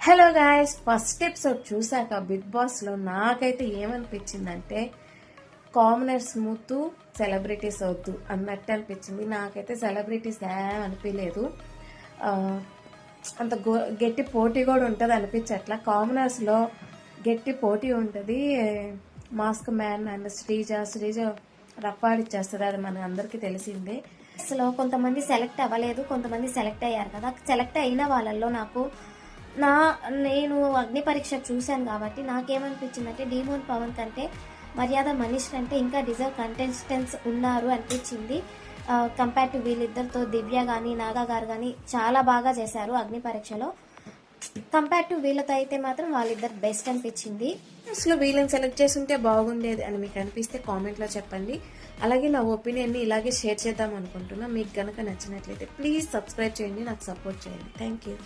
Hello guys, first episode చూసాక big బాస్లో నాకైతే ఏమనిపించిందంటే కామనర్స్ మూతు సెలబ్రిటీస్ వద్దు అన్నట్టు అనిపించింది. నాకైతే సెలబ్రిటీస్ అనిపించలేదు. అంత గట్టి పోటీ కూడా ఉంటుంది అనిపించట్లా. కామనర్స్లో గట్టి పోటీ ఉంటుంది. మాస్క్ మ్యాన్ అండ్ శ్రీజ రఫాడిచ్చేస్తుంది, అది మన అందరికీ తెలిసిందే. అసలు కొంతమంది సెలెక్ట్ అవ్వలేదు, కొంతమంది సెలెక్ట్ అయ్యారు కదా. సెలెక్ట్ అయిన వాళ్ళల్లో నేను అగ్ని పరీక్ష చూశాను కాబట్టి నాకేమనిపించిందంటే డీమోన్ పవన్ కంటే మర్యాద మనీష్ కంటే ఇంకా డిజర్వ్ కంటెస్టెంట్స్ ఉన్నారు అనిపించింది. కంపేర్ టు వీళ్ళిద్దరితో దివ్య కానీ నాగా గారు కానీ చాలా బాగా చేశారు అగ్ని పరీక్షలో. కంపేర్ టు వీళ్ళతో అయితే మాత్రం వాళ్ళిద్దరు బెస్ట్ అనిపించింది. అసలు వీళ్ళని సెలెక్ట్ చేస్తుంటే బాగుండేది అని మీకు అనిపిస్తే కామెంట్లో చెప్పండి. అలాగే నా ఒపీనియన్ని ఇలాగే షేర్ చేద్దాం అనుకుంటున్నా. మీకు కనుక నచ్చినట్లయితే ప్లీజ్ సబ్స్క్రైబ్ చేయండి, నాకు సపోర్ట్ చేయండి. Thank you.